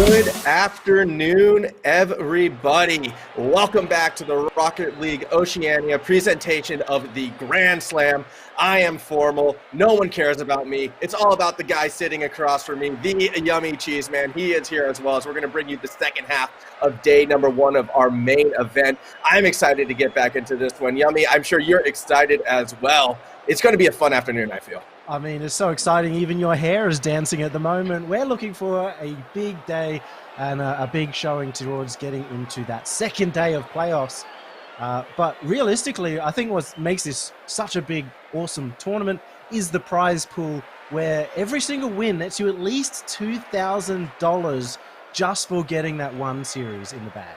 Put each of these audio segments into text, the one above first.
Good afternoon, everybody. Welcome back to the Rocket League Oceania presentation of the Grand Slam. I am formal. No one cares about me. It's all about the guy sitting across from me, the Yummy Cheese Man. He is here as well, as we're going to bring you the second half of day number one of our main event. I'm excited to get back into this one. Yummy, I'm sure you're excited as well. It's going to be a fun afternoon, I feel. I mean, it's so exciting. Even your hair is dancing at the moment. We're looking for a big day and a big showing towards getting into that second day of playoffs. But realistically, I think what makes this such a big, awesome tournament is the prize pool, where every single win nets you at least $2,000 just for getting that one series in the bag.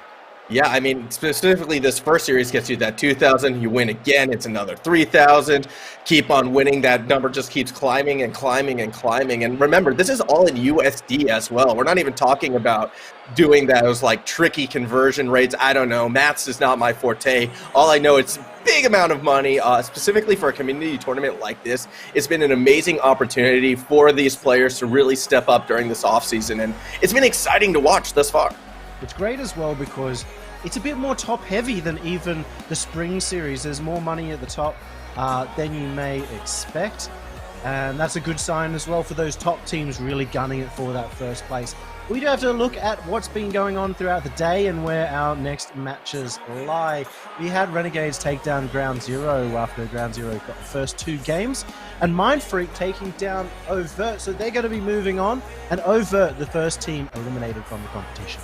Yeah, I mean, specifically this first series gets you that 2,000. You win again, it's another 3,000. Keep on winning. That number just keeps climbing and climbing and climbing. And remember, this is all in USD as well. We're not even talking about doing those like tricky conversion rates. I don't know. Maths is not my forte. All I know, it's a big amount of money, specifically for a community tournament like this. It's been an amazing opportunity for these players to really step up during this offseason, and it's been exciting to watch thus far. It's great as well because it's a bit more top-heavy than even the spring series. There's more money at the top than you may expect, and that's a good sign as well for those top teams really gunning it for that first place. We do have to look at what's been going on throughout the day and where our next matches lie. We had Renegades take down Ground Zero after Ground Zero got the first two games, and Mindfreak taking down Overt, so they're going to be moving on, and Overt, the first team eliminated from the competition.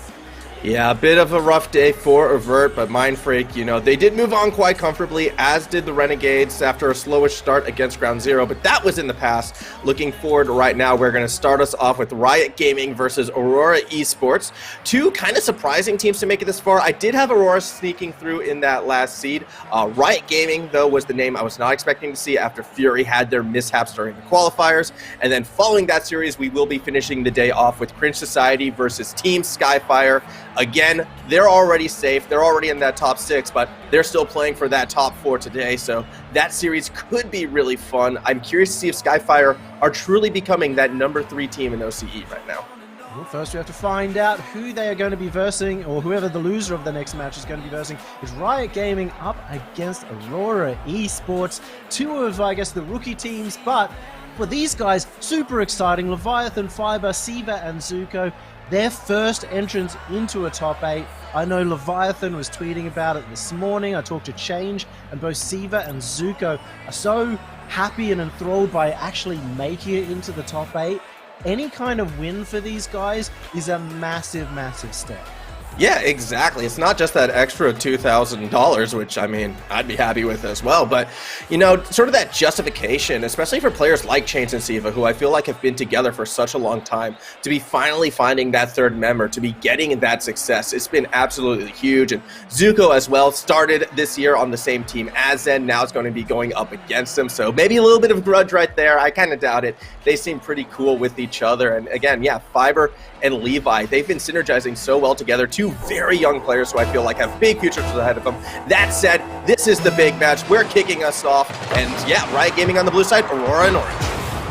Yeah, a bit of a rough day for Overt, but Mindfreak, you know, they did move on quite comfortably, as did the Renegades after a slowish start against Ground Zero, but that was in the past. Looking forward right now, we're going to start us off with Riot Gaming versus Arora Esports. Two kind of surprising teams to make it this far. I did have Aurora sneaking through in that last seed. Riot Gaming, though, was the name I was not expecting to see after Fury had their mishaps during the qualifiers. And then following that series, we will be finishing the day off with Cringe Society versus Team Skyfire. Again, they're already safe. They're already in that top six, but they're still playing for that top four today. So that series could be really fun. I'm curious to see if Skyfire are truly becoming that number 3 team in OCE right now. Well, first we have to find out who they are going to be versing, or whoever the loser of the next match is going to be versing. Is Riot Gaming up against Arora Esports, two of, I guess, the rookie teams, but for these guys, super exciting. Leviathan, Fiber, Siva, and Zuko, their first entrance into a top 8. I know Leviathan was tweeting about it this morning. I talked to Change, and both Siva and Zuko are so happy and enthralled by actually making it into the top 8. Any kind of win for these guys is a massive, massive step. Yeah, exactly. It's not just that extra $2,000, which, I mean, I'd be happy with as well. But, you know, sort of that justification, especially for players like Chains and Siva, who I feel like have been together for such a long time, to be finally finding that third member, to be getting that success, it's been absolutely huge. And Zuko as well started this year on the same team as Zen. Now it's going to be going up against him. So maybe a little bit of grudge right there. I kind of doubt it. They seem pretty cool with each other. And again, yeah, Fiber and Levi, they've been synergizing so well together. Two very young players who I feel like have big futures ahead of them. That said, this is the big match. We're kicking us off. And yeah, Riot Gaming on the blue side, Aurora in orange.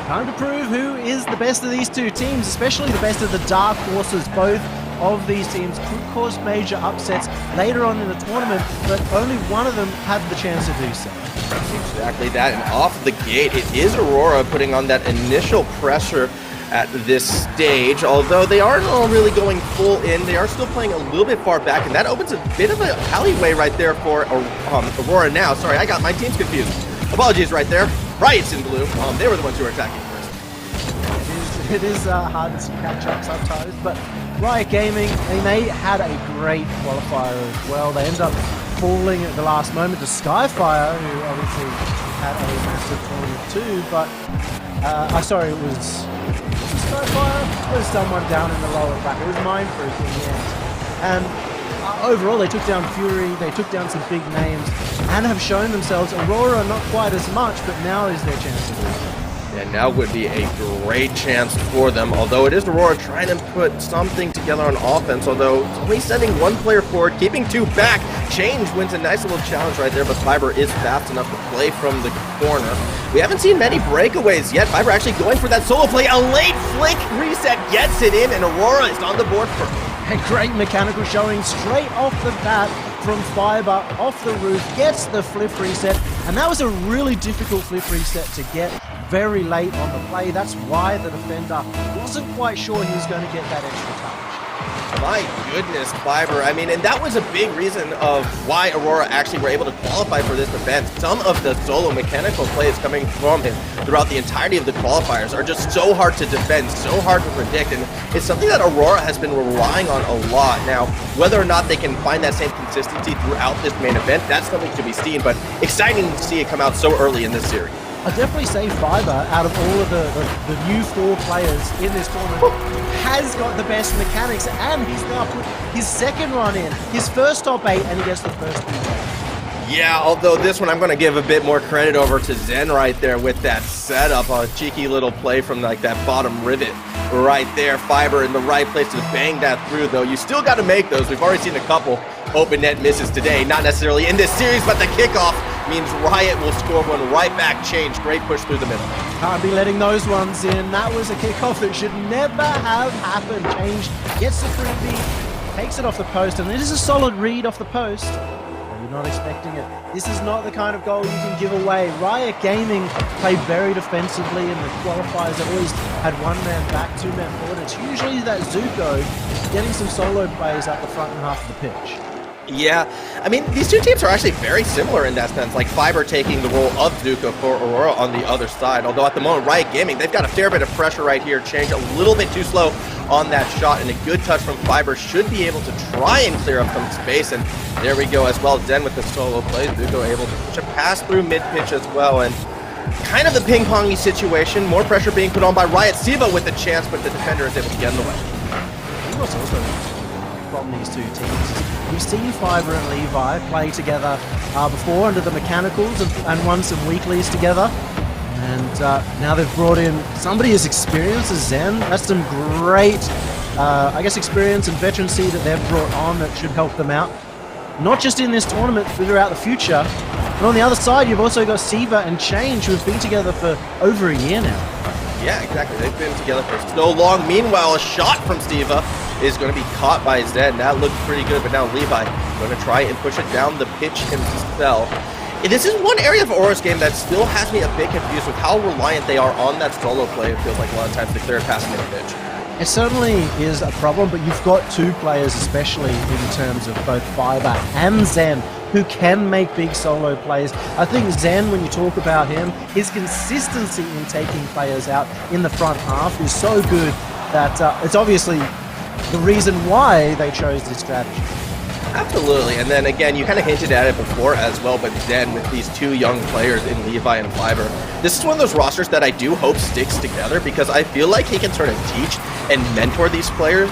Time to prove who is the best of these two teams, especially the best of the dark horses. Both of these teams could cause major upsets later on in the tournament, but only one of them had the chance to do so. Exactly that. And off the gate, it is Aurora putting on that initial pressure at this stage, although they aren't all really going full in. They are still playing a little bit far back, and that opens a bit of an alleyway right there for Aurora now. Sorry, I got my teams confused. Apologies right there. Riot's in blue. They were the ones who were attacking first. It is hard to catch up sometimes, but Riot Gaming, they had a great qualifier as well. They ended up falling at the last moment to Skyfire, who obviously had a massive tournament too, but sorry, it was Skyfire? It was someone down in the lower bracket. It was Mindfreak in the end. And overall, they took down Fury, they took down some big names, and have shown themselves. Aurora not quite as much, but now is their chance to win. And now would be a great chance for them, although it is Aurora trying to put something together on offense, although it's only sending one player forward, keeping two back. Change wins a nice little challenge right there, but Fiber is fast enough to play from the corner. We haven't seen many breakaways yet. Fiber actually going for that solo play. A late flick reset gets it in, and Aurora is on the board for a great mechanical showing straight off the bat from Fiber, off the roof, gets the flip reset, and that was a really difficult flip reset to get very late on the play. That's why the defender wasn't quite sure he was going to get that extra touch. My goodness, Fiber. I mean, and that was a big reason of why Aurora actually were able to qualify for this event. Some of the solo mechanical plays coming from him throughout the entirety of the qualifiers are just so hard to defend, so hard to predict, and it's something that Aurora has been relying on a lot. Now, whether or not they can find that same consistency throughout this main event, that's something to be seen, but exciting to see it come out so early in this series. I'd definitely say Fiber, out of all of the new four players in this tournament, has got the best mechanics, and he's now put his second run in, his first top 8, and he gets the first 3 points. Yeah, although this one I'm going to give a bit more credit over to Zen right there with that setup, a cheeky little play from like that bottom rivet right there. Fiber in the right place to bang that through, though. You still got to make those. We've already seen a couple open net misses today, not necessarily in this series, but the kickoff means Riot will score one right back. Change, great push through the middle. Can't be letting those ones in. That was a kickoff that should never have happened. Change gets the freebie, takes it off the post, and it is a solid read off the post. You're not expecting it. This is not the kind of goal you can give away. Riot Gaming play very defensively, and the qualifiers have always had one man back, two men forward. It's usually that Zuko getting some solo plays up the front and half of the pitch. Yeah, I mean, these two teams are actually very similar in that sense, like Fiber taking the role of Zuko for Aurora on the other side, although at the moment, Riot Gaming, they've got a fair bit of pressure right here. Change a little bit too slow on that shot, and a good touch from Fiber should be able to try and clear up some space, and there we go as well. Zen with the solo play, Zuko able to push a pass through mid-pitch as well, and kind of the ping-pongy situation, more pressure being put on by Riot. Siva with the chance, but the defender is able to get in the way. What's also from these two teams, we've seen Fiber and Levi play together before under the mechanicals and won some weeklies together. And now they've brought in somebody as experienced as Zen. That's some great, I guess, experience and veterancy that they've brought on that should help them out. Not just in this tournament, but throughout the future. But on the other side, you've also got Siva and Change, who have been together for over a year now. Yeah, exactly. They've been together for so long. Meanwhile, a shot from Siva is going to be caught by Zen. That looked pretty good, but now Levi going to try and push it down the pitch himself. This is one area of Aurora's game that still has me a bit confused with how reliant they are on that solo play. It feels like a lot of times to clear past mid-pitch. It certainly is a problem, but you've got two players, especially in terms of both Fiber and Zen, who can make big solo plays. I think Zen, when you talk about him, his consistency in taking players out in the front half is so good that it's obviously the reason why they chose this strategy. Absolutely, and then again, you kind of hinted at it before as well, but then with these two young players in Levi and Fiber, this is one of those rosters that I do hope sticks together, because I feel like he can sort of teach and mentor these players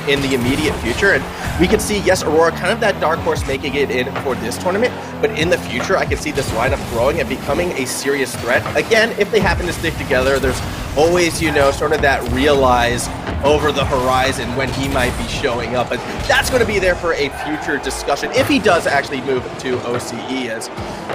in the immediate future. And we can see, yes, Aurora kind of that dark horse making it in for this tournament, but in the future, I can see this lineup growing and becoming a serious threat. Again, if they happen to stick together, there's always, you know, sort of that realize over the horizon when he might be showing up. But that's going to be there for a future discussion if he does actually move to OCE. As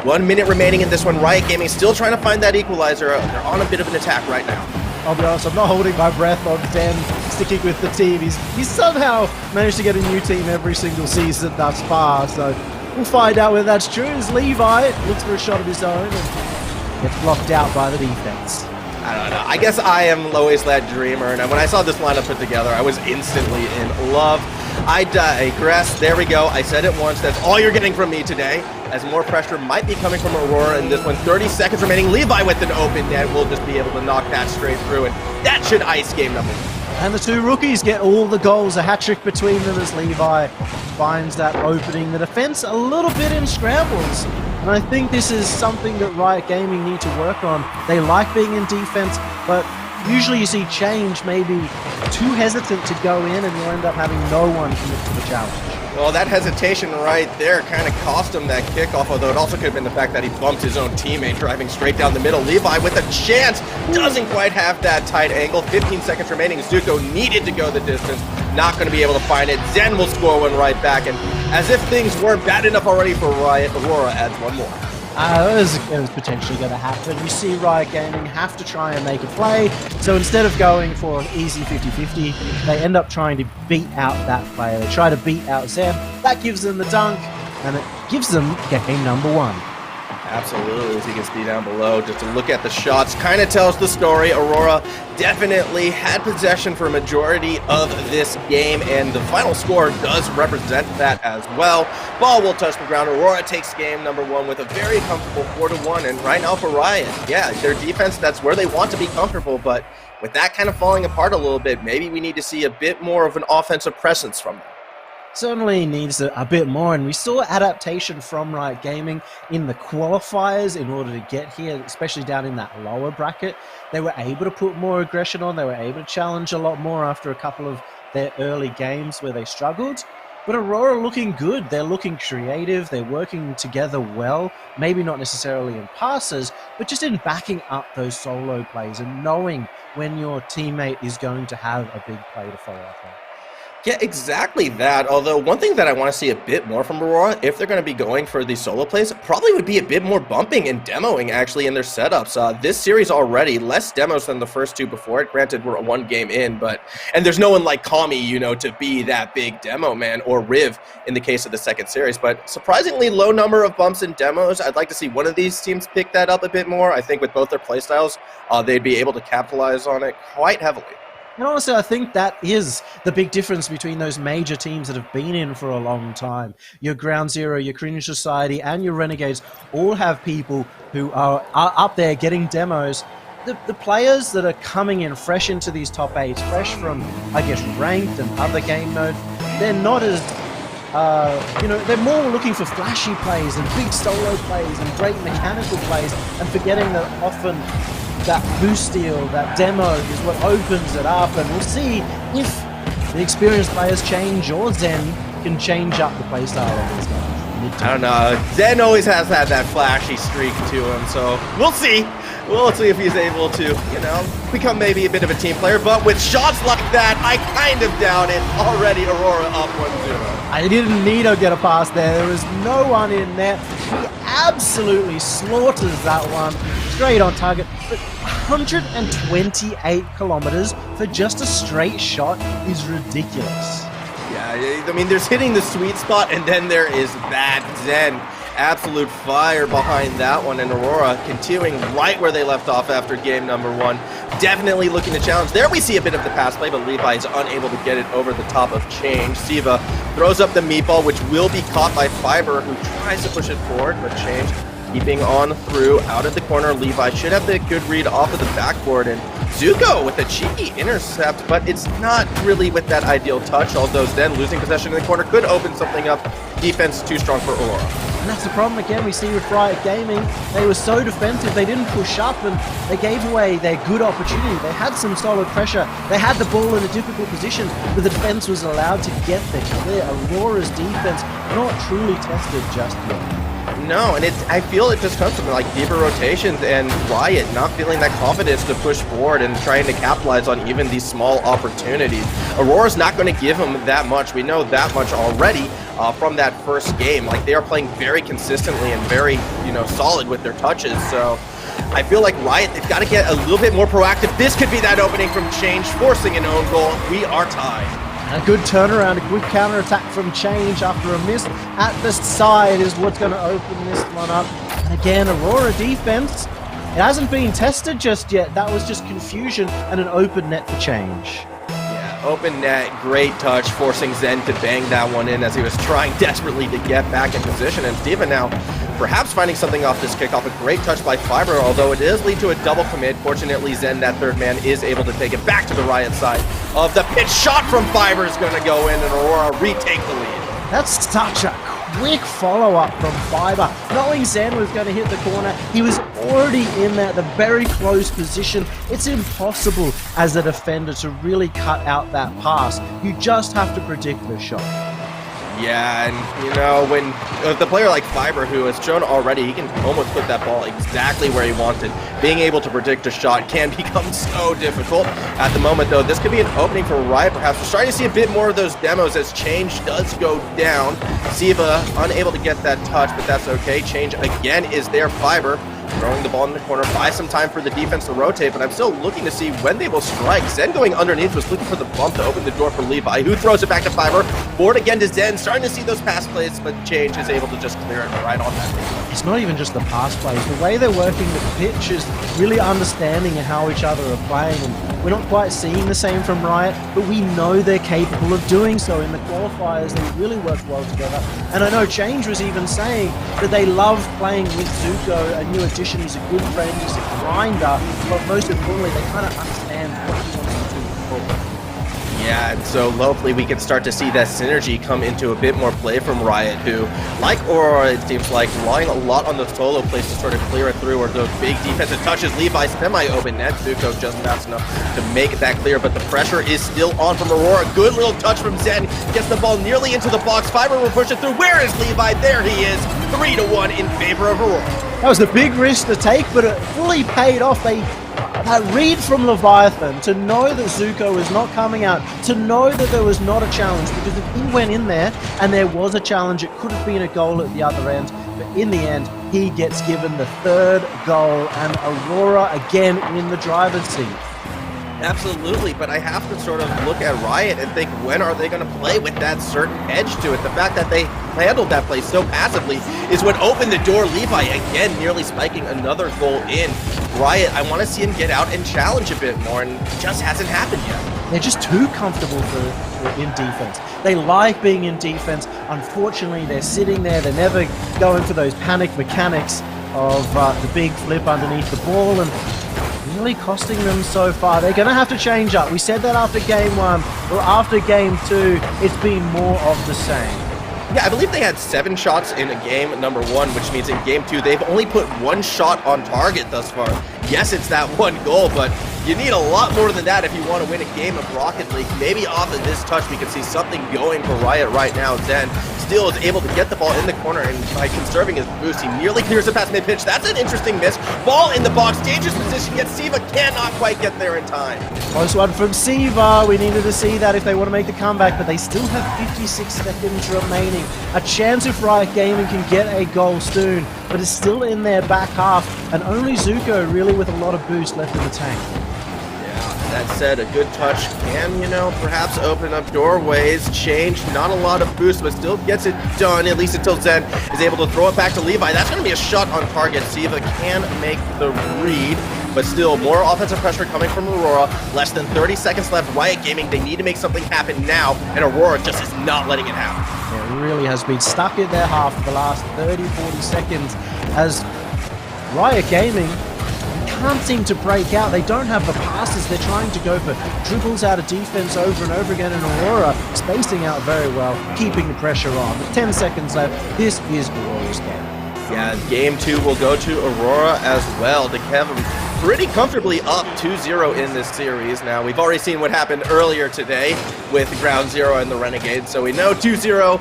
1 minute remaining in this one, Riot Gaming still trying to find that equalizer. They're on a bit of an attack right now. I'll be honest, I'm not holding my breath on Zen sticking with the team. He's somehow managed to get a new team every single season thus far, so we'll find out whether that's true. As Levi looks for a shot of his own and gets blocked out by the defense. I don't know. I guess I am always that dreamer, and when I saw this lineup put together, I was instantly in love. I digress. There we go. I said it once. That's all you're getting from me today, as more pressure might be coming from Aurora in this one. 30 seconds remaining. Levi with an open net will just be able to knock that straight through, and that should ice game number 1. And the two rookies get all the goals, a hat-trick between them as Levi finds that opening. The defense a little bit in scrambles, and I think this is something that Riot Gaming need to work on. They like being in defense, but usually you see Change maybe too hesitant to go in, and you'll end up having no one commit to the challenge. Well, that hesitation right there kind of cost him that kickoff, although it also could have been the fact that he bumped his own teammate driving straight down the middle. Levi with a chance, doesn't quite have that tight angle. 15 seconds remaining. Zuko needed to go the distance, not going to be able to find it. Zen will score one right back, and as if things weren't bad enough already for Riot, Aurora adds one more. It was potentially going to happen. You see Riot Gaming have to try and make a play, so instead of going for an easy 50-50, they end up trying to beat out that player. They try to beat out Zen. That gives them the dunk, and it gives them game number 1. Absolutely, as you can see down below, just to look at the shots, kind of tells the story. Aurora definitely had possession for a majority of this game, and the final score does represent that as well. Ball will touch the ground. Aurora takes game number 1 with a very comfortable 4-1, and right now for Riot, yeah, their defense, that's where they want to be comfortable, but with that kind of falling apart a little bit, maybe we need to see a bit more of an offensive presence from them. Certainly needs a bit more, and we saw adaptation from Riot Gaming in the qualifiers in order to get here, especially down in that lower bracket. They were able to put more aggression on, they were able to challenge a lot more after a couple of their early games where they struggled. But Aurora looking good, they're looking creative, they're working together well, maybe not necessarily in passes, but just in backing up those solo plays and knowing when your teammate is going to have a big play to follow up on. Yeah, exactly that. Although one thing that I want to see a bit more from Aurora, if they're going to be going for these solo plays, probably would be a bit more bumping and demoing actually in their setups. This series already, less demos than the first 2 before it. Granted, we're 1 game in, and there's no one like Kami, to be that big demo man, or Riv in the case of the second series. But surprisingly low number of bumps and demos. I'd like to see one of these teams pick that up a bit more. I think with both their playstyles, they'd be able to capitalize on it quite heavily. And honestly, I think that is the big difference between those major teams that have been in for a long time. Your Ground Zero, your Cringe Society, and your Renegades all have people who are up there getting demos. The players that are coming in fresh into these top 8s, fresh from, I guess, ranked and other game mode, they're not as, they're more looking for flashy plays and big solo plays and great mechanical plays, and forgetting that often that boost steal, that demo is what opens it up, and we'll see if the experienced players change or Zen can change up the playstyle of these guys. I don't know. Zen always has had that flashy streak to him, so we'll see. We'll see if he's able to, become maybe a bit of a team player, but with shots like that, I kind of doubt it. Already Aurora up 1-0. I didn't need to get a pass there. There was no one in there. He absolutely slaughters that one. Straight on target. But 128 kilometers for just a straight shot is ridiculous. Yeah, I mean, there's hitting the sweet spot, and then there is that Zen. Absolute fire behind that one, and Aurora continuing right where they left off after game number 1. Definitely looking to challenge. There we see a bit of the pass play, but Levi is unable to get it over the top of Change. Siva throws up the meatball, which will be caught by Fiber, who tries to push it forward, but Change keeping on through out of the corner. Levi should have the good read off of the backboard, and Zuko with a cheeky intercept, but it's not really with that ideal touch, although then losing possession in the corner could open something up. Defense too strong for Aurora. And that's the problem again we see with Riot Gaming. They were so defensive, they didn't push up, and they gave away their good opportunity. They had some solid pressure, they had the ball in a difficult position, but the defense was allowed to get there. Clear Aurora's defense not truly tested just yet. No, and I feel it just comes from like deeper rotations and Riot not feeling that confidence to push forward and trying to capitalize on even these small opportunities. Aurora's not going to give them that much. We know that much already from that first game. Like, they are playing very consistently and very, solid with their touches. So I feel like Riot, they've got to get a little bit more proactive. This could be that opening from Change, forcing an own goal. We are tied. A good turnaround, a good counter-attack from Change after a miss at the side is what's going to open this one up. And again, Aurora defense, it hasn't been tested just yet. That was just confusion and an open net for Change. Yeah, open net, great touch, forcing Zen to bang that one in as he was trying desperately to get back in position. And Steven now perhaps finding something off this kickoff. A great touch by Fiber, although it does lead to a double commit. Fortunately, Zen, that third man, is able to take it back to the Riot side of the pitch. Shot from Fiber is going to go in, and Aurora retake the lead. That's such a quick follow-up from Fiber. Knowing Zen was going to hit the corner, he was already in there at the very close position. It's impossible as a defender to really cut out that pass. You just have to predict the shot. Yeah, and you know, when the player like Fiber, who has shown already he can almost put that ball exactly where he wanted, being able to predict a shot can become so difficult. At the moment, though, this could be an opening for Riot, perhaps. We're starting to see a bit more of those demos as Change does go down. Siva unable to get that touch, but that's okay. Change again is there. Fiber throwing the ball in the corner, buy some time for the defense to rotate, but I'm still looking to see when they will strike. Zen going underneath was looking for the bump to open the door for Levi, who throws it back to Fiber. Forward again to Zen, starting to see those pass plays, but Change is able to just clear it right on that. It's not even just the pass plays. The way they're working the pitch is really understanding how each other are playing, and we're not quite seeing the same from Riot, but we know they're capable of doing so. In the qualifiers, they really worked well together. And I know Change was even saying that they love playing with Zuko, a new addition. He's a good friend, he's a grinder, but most importantly, they kind of understand what he wants to do forward. Yeah, and so hopefully we can start to see that synergy come into a bit more play from Riot, who, like Aurora, it seems like, relying a lot on the solo plays to sort of clear it through, or those big defensive touches. Levi's semi-open net, Zuko just fast enough to make that clear, but the pressure is still on from Aurora. Good little touch from Zen, gets the ball nearly into the box. Fiber will push it through. Where is Levi? There he is, 3-1 in favor of Aurora. That was a big risk to take, but it fully paid off. That read from Leviathan, to know that Zuko is not coming out, to know that there was not a challenge, because if he went in there and there was a challenge, it could have been a goal at the other end, but in the end, he gets given the third goal, and Aurora again in the driver's seat. Absolutely, but I have to sort of look at Riot and think, when are they going to play with that certain edge to it? The fact that they handled that play so passively is what opened the door. Levi again nearly spiking another goal in. Riot, I want to see him get out and challenge a bit more, and it just hasn't happened yet. They're just too comfortable in defense. They like being in defense. Unfortunately, they're sitting there. They're never going for those panic mechanics of the big flip underneath the ball, and really costing them so far. They're going to have to change up. We said that after game 1, or after game 2, it's been more of the same. Yeah, I believe they had 7 shots in game number 1, which means in game 2, they've only put 1 shot on target thus far. Yes, it's that 1 goal, but you need a lot more than that if you want to win a game of Rocket League. Maybe off of this touch, we can see something going for Riot right now. Zen still is able to get the ball in the corner, and by conserving his boost, he nearly clears it past mid-pitch. That's an interesting miss. Ball in the box, dangerous position, yet Siva cannot quite get there in time. Close one from Siva. We needed to see that if they want to make the comeback, but they still have 56 seconds remaining. A chance if Riot Gaming can get a goal soon, but it's still in their back half, and only Zuko really with a lot of boost left in the tank. That said, a good touch can, perhaps open up doorways. Change, not a lot of boost, but still gets it done, at least until Zen is able to throw it back to Levi. That's going to be a shot on target. Siva can make the read, but still more offensive pressure coming from Aurora. Less than 30 seconds left. Riot Gaming, they need to make something happen now, and Aurora just is not letting it happen. Yeah, it really has been stuck in their half for the last 30-40 seconds as Riot Gaming can't seem to break out. They don't have the passes. They're trying to go for dribbles out of defense over and over again, and Aurora spacing out very well, keeping the pressure on. With 10 seconds left, this is Aurora's game. Yeah, game 2 will go to Aurora as well, to Kevin pretty comfortably up 2-0 in this series. Now, we've already seen what happened earlier today with Ground Zero and the Renegades, so we know 2-0,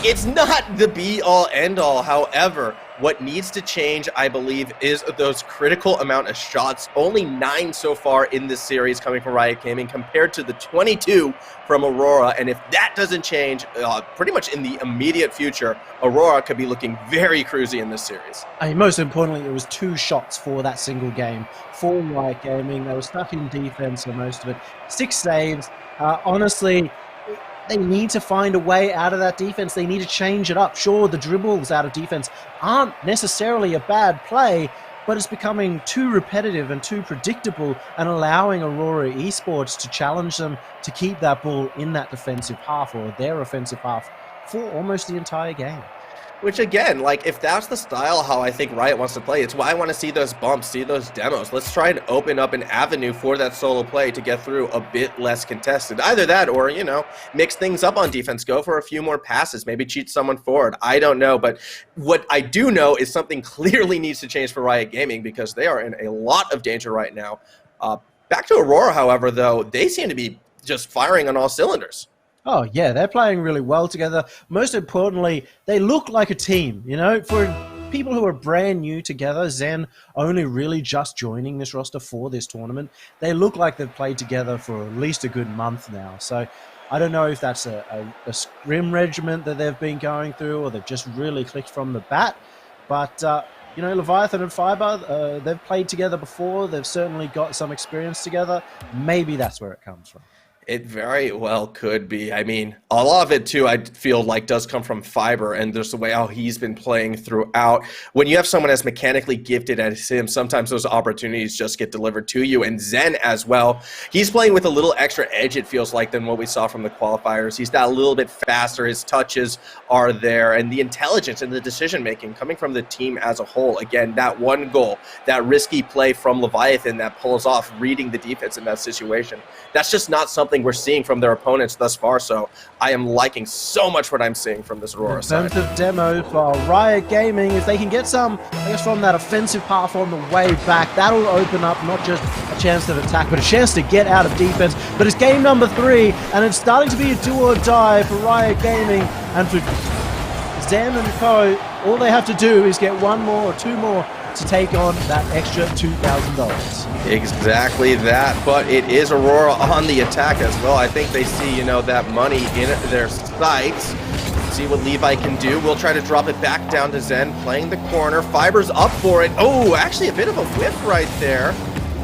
it's not the be-all, end-all. However, what needs to change, I believe, is those critical amount of shots. Only 9 so far in this series coming from Riot Gaming compared to the 22 from Aurora. And if that doesn't change, pretty much in the immediate future, Aurora could be looking very cruisy in this series. I mean, most importantly, it was 2 shots for that single game for Riot Gaming. They were stuck in defense for most of it. 6 saves. Honestly, they need to find a way out of that defense. They need to change it up. Sure, the dribbles out of defense aren't necessarily a bad play, but it's becoming too repetitive and too predictable and allowing Aurora Esports to challenge them to keep that ball in that defensive half or their offensive half for almost the entire game. Which again, like, if that's the style how I think Riot wants to play, it's why I want to see those bumps, see those demos. Let's try and open up an avenue for that solo play to get through a bit less contested. Either that or, mix things up on defense, go for a few more passes, maybe cheat someone forward. I don't know, but what I do know is something clearly needs to change for Riot Gaming because they are in a lot of danger right now. Back to Aurora, however, though, they seem to be just firing on all cylinders. Oh, yeah, they're playing really well together. Most importantly, they look like a team, you know? For people who are brand new together, Zen only really just joining this roster for this tournament, they look like they've played together for at least a good month now. So I don't know if that's a scrim regiment that they've been going through or they've just really clicked from the bat. But, you know, Leviathan and Fiber, they've played together before. They've certainly got some experience together. Maybe that's where it comes from. It very well could be. I mean, a lot of it too, I feel like does come from Fiber and just the way how he's been playing throughout. When you have someone as mechanically gifted as him, sometimes those opportunities just get delivered to you. And Zen as well, he's playing with a little extra edge, it feels like, than what we saw from the qualifiers. He's got a little bit faster. His touches are there. And the intelligence and the decision-making coming from the team as a whole. Again, that one goal, that risky play from Leviathan that pulls off, reading the defense in that situation. That's just not something we're seeing from their opponents thus far, so I am liking so much what I'm seeing from this Aurora side. In terms of demo for Riot Gaming, if they can get some, I guess, from that offensive path on the way back, that'll open up not just a chance to attack, but a chance to get out of defense. But it's game number 3, and it's starting to be a do or die for Riot Gaming, and for Zen and Co. All they have to do is get one more or two more to take on that extra $2,000. Exactly that, but it is Aurora on the attack as well. I think they see, you know, that money in their sights. See what Levi can do. We'll try to drop it back down to Zen, playing the corner. Fiber's up for it. Oh, actually a bit of a whiff right there.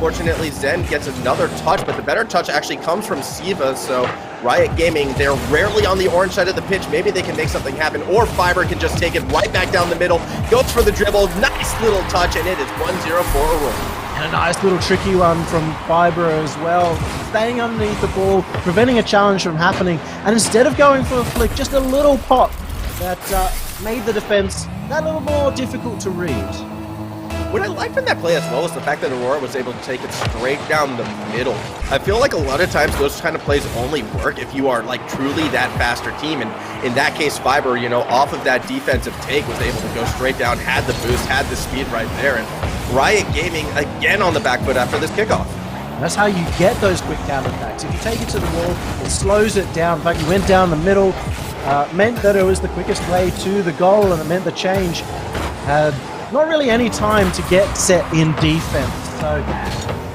Fortunately, Zen gets another touch, but the better touch actually comes from Siva, so Riot Gaming, they're rarely on the orange side of the pitch. Maybe they can make something happen, or Fiber can just take it right back down the middle, goes for the dribble, nice little touch, and it is 1-0 for Aurora. And a nice little tricky one from Fiber as well, staying underneath the ball, preventing a challenge from happening, and instead of going for a flick, just a little pop that made the defense that little more difficult to read. What I like from that play as well is the fact that Aurora was able to take it straight down the middle. I feel like a lot of times those kind of plays only work if you are like truly that faster team. And in that case, Fiber, you know, off of that defensive take was able to go straight down, had the boost, had the speed right there. And Riot Gaming again on the back foot after this kickoff. That's how you get those quick counterattacks. If you take it to the wall, it slows it down. In fact, you went down the middle, meant that it was the quickest way to the goal, and it meant the change had not really any time to get set in defense. So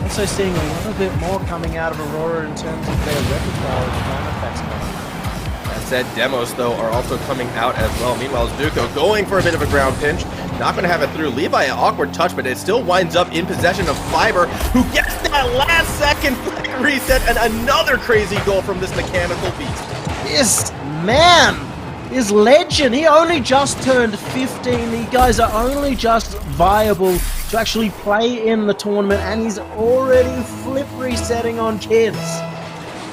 also seeing a little bit more coming out of Aurora in terms of their repertoire of counterattacks. That said, demos though are also coming out as well. Meanwhile, Zuko going for a bit of a ground pinch. Not going to have it through. Levi, an awkward touch, but it still winds up in possession of Fiber, who gets that last second flick reset, and another crazy goal from this mechanical beast. This man is legend. He only just turned 15. You guys are only just viable to actually play in the tournament, and he's already flip resetting on kids.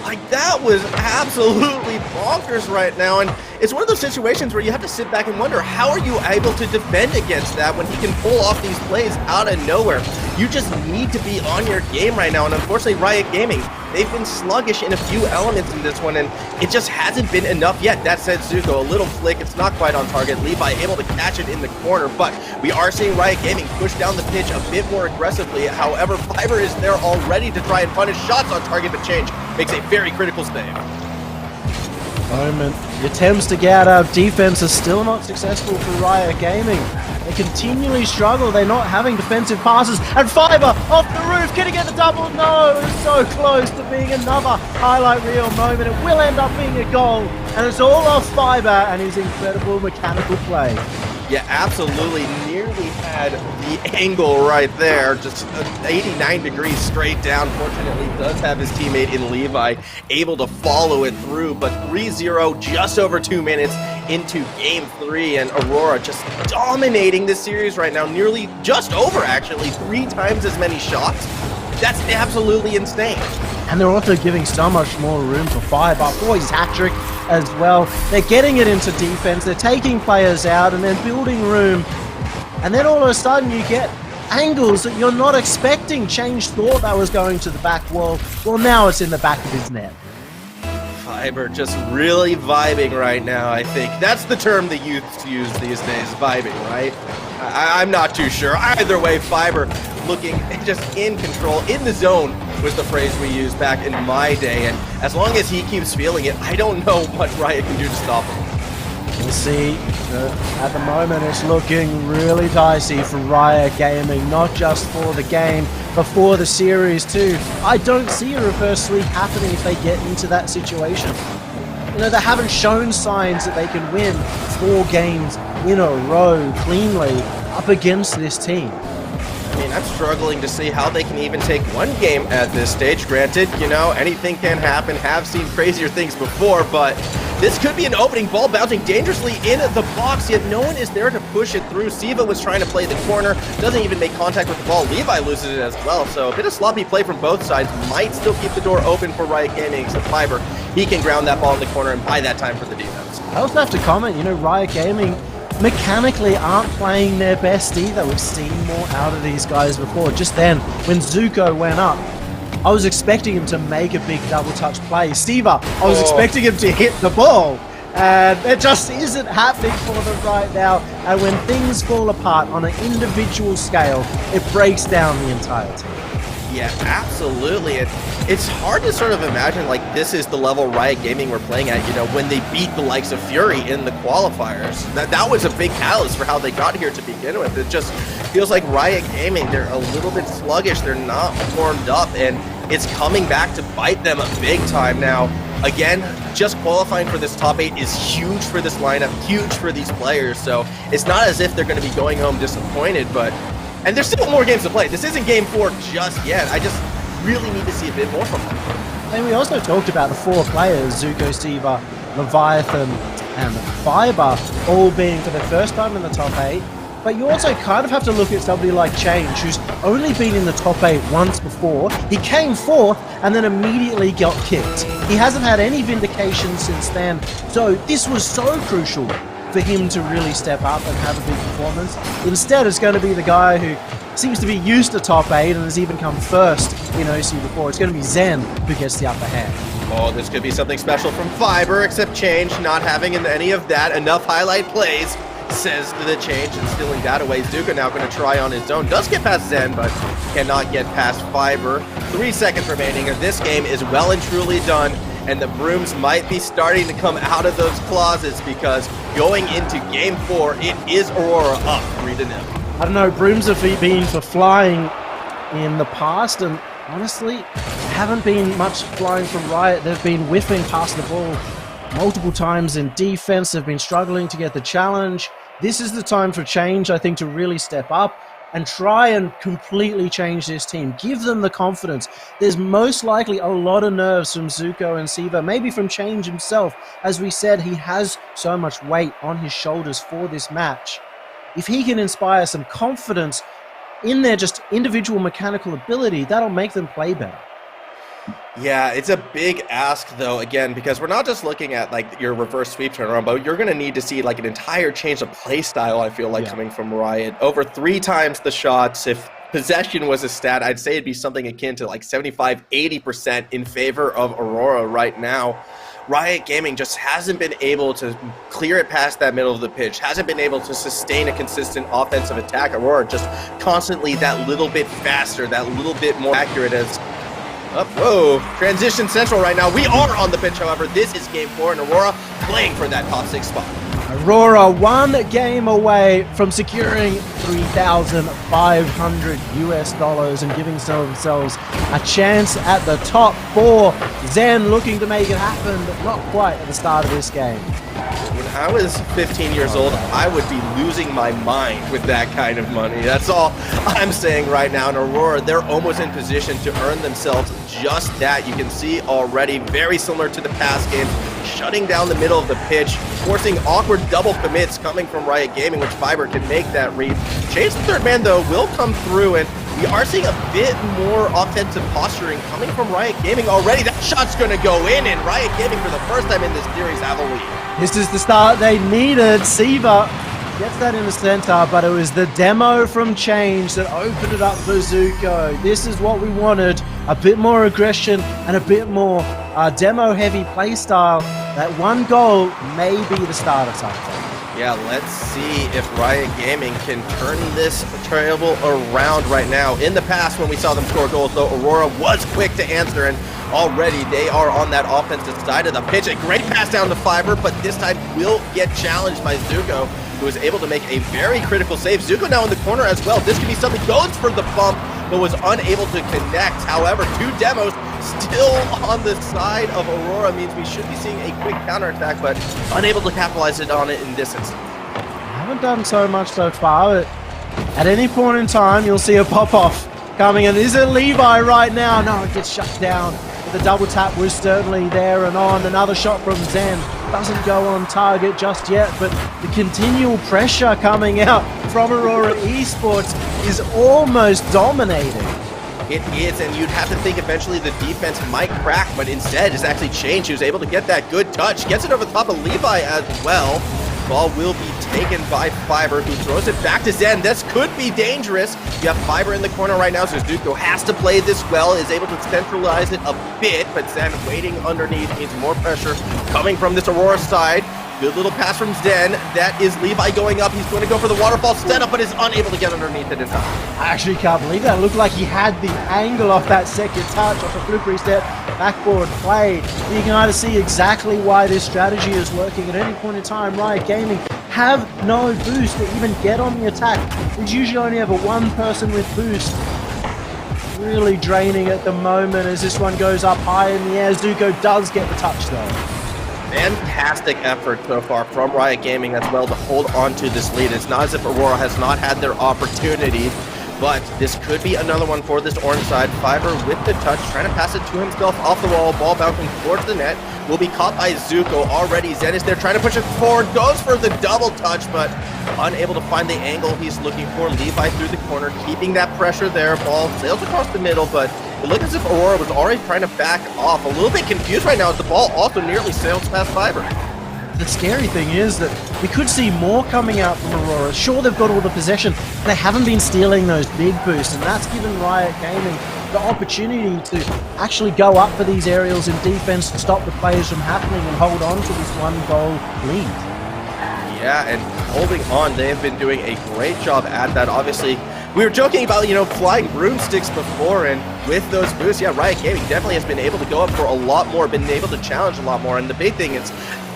Like, that was absolutely bonkers right now, and it's one of those situations where you have to sit back and wonder, how are you able to defend against that when he can pull off these plays out of nowhere? You just need to be on your game right now, and unfortunately, Riot Gaming, they've been sluggish in a few elements in this one, and it just hasn't been enough yet. That said, Zuko, a little flick, it's not quite on target. Levi able to catch it in the corner, but we are seeing Riot Gaming push down the pitch a bit more aggressively. However, Fiber is there already to try and punish shots on target, but Change makes a very critical save. Moment. The attempts to get out of defense are still not successful for Riot Gaming. They continually struggle. They're not having defensive passes. And Fiber off the roof. Can he get the double? No, it was so close to being another highlight reel moment. It will end up being a goal. And it's all off Fiber and his incredible mechanical play. Yeah, absolutely. Nearly had the angle right there. Just 89 degrees straight down. Fortunately, does have his teammate in Levi able to follow it through. But 3-0, just over 2 minutes into Game 3. And Aurora just dominating this series right now. Nearly, just over actually, 3 times as many shots. That's absolutely insane. And they're also giving so much more room for Fiber for his hat-trick as well. They're getting it into defense, they're taking players out, and they're building room. And then all of a sudden you get angles that you're not expecting. Change thought that was going to the back wall. Well, now it's in the back of his net. Fiber just really vibing right now, I think. That's the term the youths use these days, vibing, right? I'm not too sure. Either way, Fiber looking just in control, in the zone was the phrase we used back in my day, and as long as he keeps feeling it, I don't know what Riot can do to stop him. We'll see. At the moment, it's looking really dicey for Riot Gaming, not just for the game, but for the series too. I don't see a reverse sweep happening if they get into that situation. You know, they haven't shown signs that they can win 4 games in a row cleanly up against this team. I mean, I'm struggling to see how they can even take one game at this stage. Granted, you know, anything can happen. Have seen crazier things before, but this could be an opening. Ball bouncing dangerously in the box, yet no one is there to push it through. Siva was trying to play the corner, doesn't even make contact with the ball. Levi loses it as well, so a bit of sloppy play from both sides. Might still keep the door open for Riot Gaming, except Fiber. He can ground that ball in the corner and buy that time for the defense. I also have to comment, you know, Riot Gaming mechanically aren't playing their best either. We've seen more out of these guys before. Just then, when Zuko went up, I was expecting him to make a big double touch play. Siva, I was expecting him to hit the ball. And it just isn't happening for them right now. And when things fall apart on an individual scale, it breaks down the entire team. Yeah, absolutely. It's hard to sort of imagine like this is the level Riot Gaming were playing at, you know, when they beat the likes of Fury in the qualifiers. That was a big catalyst for how they got here to begin with. It just feels like Riot Gaming, they're a little bit sluggish, they're not warmed up, and it's coming back to bite them a big time now. Again, just qualifying for this top 8 is huge for this lineup, huge for these players, so it's not as if they're going to be going home disappointed, and there's still more games to play. This isn't game 4 just yet. I just really need to see a bit more from them. And we also talked about the 4 players, Zuko, Siva, Leviathan, and Fiber, all being for the first time in the top 8. But you also kind of have to look at somebody like Change, who's only been in the top 8 once before. He came 4th and then immediately got kicked. He hasn't had any vindication since then, so this was so crucial for him to really step up and have a big performance. Instead, it's going to be the guy who seems to be used to top 8 and has even come first in OC before. It's going to be Zen who gets the upper hand. Oh, this could be something special from Fiber, except Change not having any of that. Enough highlight plays, says to the Change, and stealing that away. Zuka now going to try on his own. Does get past Zen, but cannot get past Fiber. 3 seconds remaining, and this game is well and truly done. And the brooms might be starting to come out of those closets, because going into game 4, it is Aurora up 3-0. I don't know, brooms have been for flying in the past, and honestly, haven't been much flying from Riot. They've been whiffing past the ball multiple times in defense. They've been struggling to get the challenge. This is the time for Change, I think, to really step up and try and completely change this team. Give them the confidence. There's most likely a lot of nerves from Zuko and Siva, maybe from Change himself. As we said, he has so much weight on his shoulders for this match. If he can inspire some confidence in their just individual mechanical ability, that'll make them play better. Yeah, it's a big ask, though, again, because we're not just looking at, like, your reverse sweep turnaround, but you're going to need to see, like, an entire change of play style, I feel like, coming from Riot. Over 3 times the shots. If possession was a stat, I'd say it'd be something akin to, like, 75-80% in favor of Aurora right now. Riot Gaming just hasn't been able to clear it past that middle of the pitch, hasn't been able to sustain a consistent offensive attack. Aurora just constantly that little bit faster, that little bit more accurate as... whoa, transition central right now. We are on the pitch, however. This is game 4, and Aurora playing for that top 6 spot. Aurora 1 game away from securing $3,500 and giving themselves a chance at the top 4. Zen looking to make it happen, but not quite at the start of this game. When I was 15 years old, I would be losing my mind with that kind of money. That's all I'm saying right now. And Aurora, they're almost in position to earn themselves just that. You can see already, very similar to the past games, shutting down the middle of the pitch, forcing awkward double commits coming from Riot Gaming, which Fiber can make that read. Chase the third man, though, will come through, and we are seeing a bit more offensive posturing coming from Riot Gaming already. That shot's going to go in, and Riot Gaming, for the first time in this series, have a lead. This is the start they needed. Siva gets that in the center, but it was the demo from Change that opened it up for Zuko. This is what we wanted. A bit more aggression and a bit more demo-heavy playstyle. That one goal may be the start of something. Yeah, let's see if Riot Gaming can turn this trail around right now. In the past, when we saw them score goals, though, Aurora was quick to answer, and already they are on that offensive side of the pitch. A great pass down to Fiber, but this time will get challenged by Zuko, who is able to make a very critical save. Zuko now in the corner as well. This could be something. Goes for the bump, but was unable to connect. However, two demos still on the side of Aurora means we should be seeing a quick counterattack, but unable to capitalize on it in this instance. Haven't done so much so far, but at any point in time, you'll see a pop-off coming in. Is it Levi right now? No, it gets shut down. The double tap was certainly there and on. Another shot from Zen. Doesn't go on target just yet, but the continual pressure coming out from Aurora Esports is almost dominating. It is, and you'd have to think eventually the defense might crack, but instead it's actually changed. He was able to get that good touch. Gets it over the top of Levi as well. Ball will be taken by Fiber, who throws it back to Zen. This could be dangerous. You have Fiber in the corner right now, so Zuko has to play this well, is able to centralize it a bit, but Zen waiting underneath means more pressure coming from this Aurora side. Good little pass from Zen. That is Levi going up. He's going to go for the waterfall setup, but is unable to get underneath it in time. I actually can't believe that. It looked like he had the angle off that second touch, off a flip reset, backboard play. You can either see exactly why this strategy is working. At any point in time, Riot Gaming have no boost to even get on the attack. It's usually only ever one person with boost. Really draining at the moment as this one goes up high in the air. Zuko does get the touch though. Fantastic effort so far from Riot Gaming as well to hold on to this lead. It's not as if Aurora has not had their opportunity, but this could be another one for this orange side. Fiber with the touch, trying to pass it to himself off the wall. Ball bouncing towards the net. Will be caught by Zuko already. Zen is there trying to push it forward. Goes for the double touch, but unable to find the angle he's looking for. Levi through the corner, keeping that pressure there. Ball sails across the middle, but it looked as if Aurora was already trying to back off. A little bit confused right now as the ball also nearly sails past Fiber. The scary thing is that we could see more coming out from Aurora. Sure, they've got all the possession, but they haven't been stealing those big boosts, and that's given Riot Gaming the opportunity to actually go up for these aerials in defense to stop the players from happening and hold on to this one-goal lead. Yeah, and holding on, they have been doing a great job at that. Obviously, we were joking about, flying broomsticks before, and with those boosts, yeah, Riot Gaming definitely has been able to go up for a lot more, been able to challenge a lot more, and the big thing is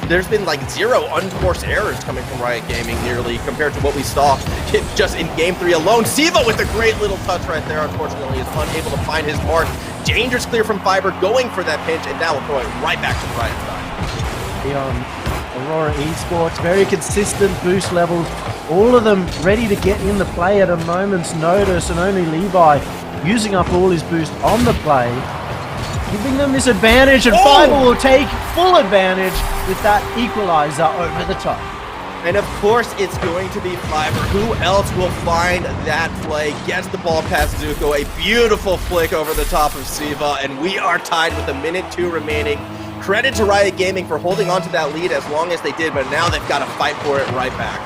there's been like zero unforced errors coming from Riot Gaming nearly compared to what we saw just in Game 3 alone. Siva with a great little touch right there, unfortunately, is unable to find his mark. Dangerous clear from Fiber, going for that pinch, and now we'll throw it right back to the Riot side. Beyond Aurora Esports, very consistent boost levels, all of them ready to get in the play at a moment's notice, and only Levi using up all his boost on the play, giving them this advantage, and Fiber will take full advantage with that equalizer over the top. And of course, it's going to be Fiber. Who else will find that play? Gets the ball past Zuko. A beautiful flick over the top of Siva, and we are tied with 1:02 remaining. Credit to Riot Gaming for holding on to that lead as long as they did, but now they've got to fight for it right back.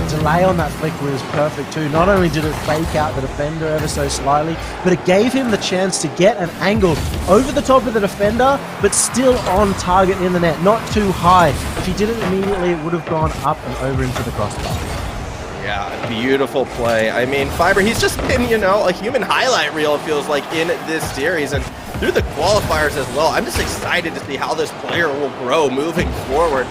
The delay on that flick was perfect too. Not only did it fake out the defender ever so slightly, but it gave him the chance to get an angle over the top of the defender, but still on target in the net, not too high. If he did it immediately, it would have gone up and over into the crossbar. Yeah, beautiful play. I mean, Fiber, he's just been, a human highlight reel, it feels like, in this series, and through the qualifiers as well. I'm just excited to see how this player will grow moving forward.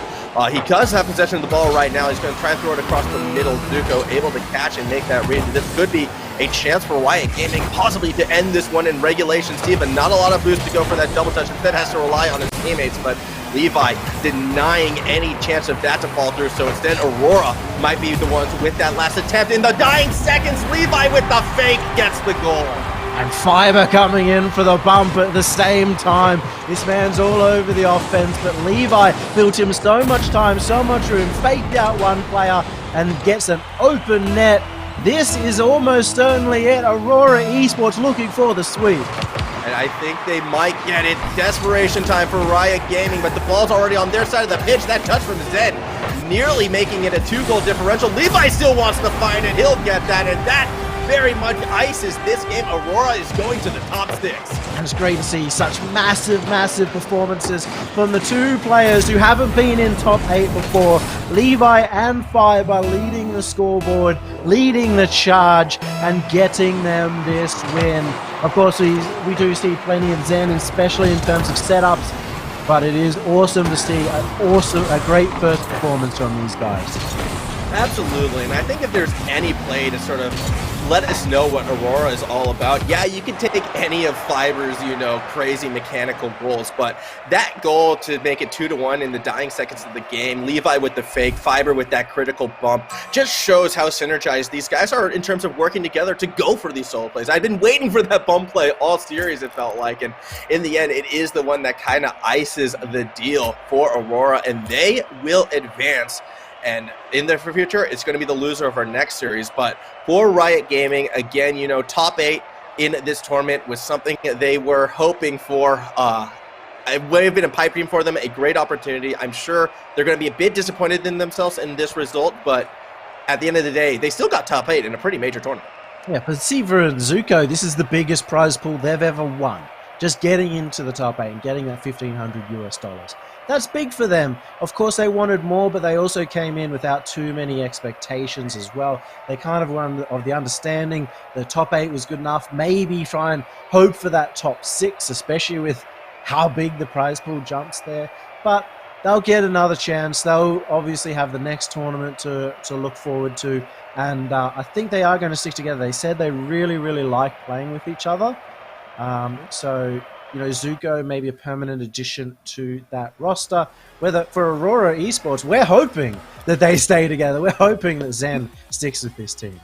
He does have possession of the ball right now. He's going to try and throw it across the middle. Zuko able to catch and make that read. This could be a chance for Riot Gaming possibly to end this one in regulation. Steven, not a lot of boost to go for that double touch. Instead has to rely on his teammates, but Levi denying any chance of that to fall through. So instead, Aurora might be the ones with that last attempt. In the dying seconds, Levi with the fake gets the goal. And Fiber coming in for the bump at the same time. This man's all over the offense, but Levi built him so much time, so much room, faked out one player and gets an open net. This is almost certainly it. Aurora Esports looking for the sweep. And I think they might get it. Desperation time for Riot Gaming, but the ball's already on their side of the pitch. That touch from Zen nearly making it a 2-goal differential. Levi still wants to find it. He'll get that, and that very much ices this game. Aurora is going to the top 6. And it's great to see such massive performances from the two players who haven't been in top 8 before. Levi and Fiber leading the scoreboard, leading the charge, and getting them this win. Of course, we do see plenty of Zen, especially in terms of setups, but it is awesome to see a great first performance from these guys. Absolutely, and I think if there's any play to sort of let us know what Aurora is all about, yeah, you can take any of Fiber's, crazy mechanical goals, but that goal to make it 2-1 in the dying seconds of the game, Levi with the fake, Fiber with that critical bump, just shows how synergized these guys are in terms of working together to go for these solo plays. I've been waiting for that bump play all series, it felt like, and in the end, it is the one that kind of ices the deal for Aurora, and they will advance. And in the future, it's going to be the loser of our next series. But for Riot Gaming, again, top 8 in this tournament was something they were hoping for. It would have been a pipe dream for them, a great opportunity. I'm sure they're going to be a bit disappointed in themselves in this result, but at the end of the day, they still got top 8 in a pretty major tournament. Yeah, for Siva and Zuko, this is the biggest prize pool they've ever won. Just getting into the top 8 and getting that $1,500. That's big for them. Of course, they wanted more, but they also came in without too many expectations as well. They kind of were of the understanding the top 8 was good enough. Maybe try and hope for that top 6, especially with how big the prize pool jumps there. But they'll get another chance. They'll obviously have the next tournament to look forward to. And I think they are going to stick together. They said they really like playing with each other. So Zuko may be a permanent addition to that roster. Whether for Aurora Esports, we're hoping that they stay together. We're hoping that Zen sticks with this team.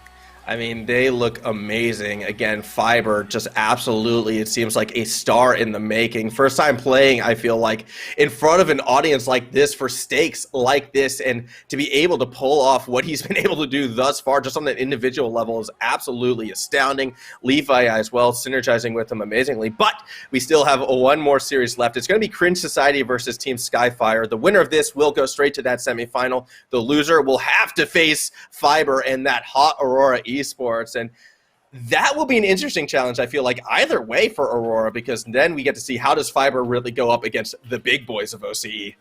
I mean, they look amazing. Again, Fiber, just absolutely, it seems like a star in the making. First time playing, I feel like, in front of an audience like this for stakes like this, and to be able to pull off what he's been able to do thus far, just on an individual level, is absolutely astounding. Levi as well, synergizing with him amazingly. But we still have one more series left. It's going to be Cringe Society versus Team Skyfire. The winner of this will go straight to that semifinal. The loser will have to face Fiber and that hot Aurora Esports, and that will be an interesting challenge, I feel like, either way for Aurora, because then we get to see how does Fiber really go up against the big boys of OCE.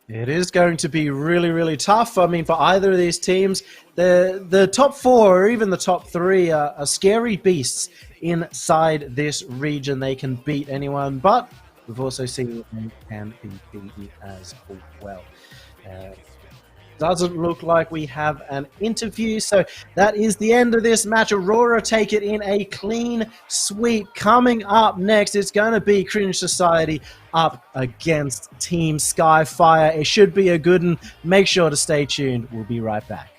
It is going to be really tough. I mean, for either of these teams, the top 4 or even the top 3 are scary beasts inside this region. They can beat anyone, but we've also seen them can be beaten as well. Doesn't look like we have an interview, so that is the end of this match. Aurora take it in a clean sweep. Coming up next, it's going to be Cringe Society up against Team Skyfire. It should be a good one. Make sure to stay tuned. We'll be right back.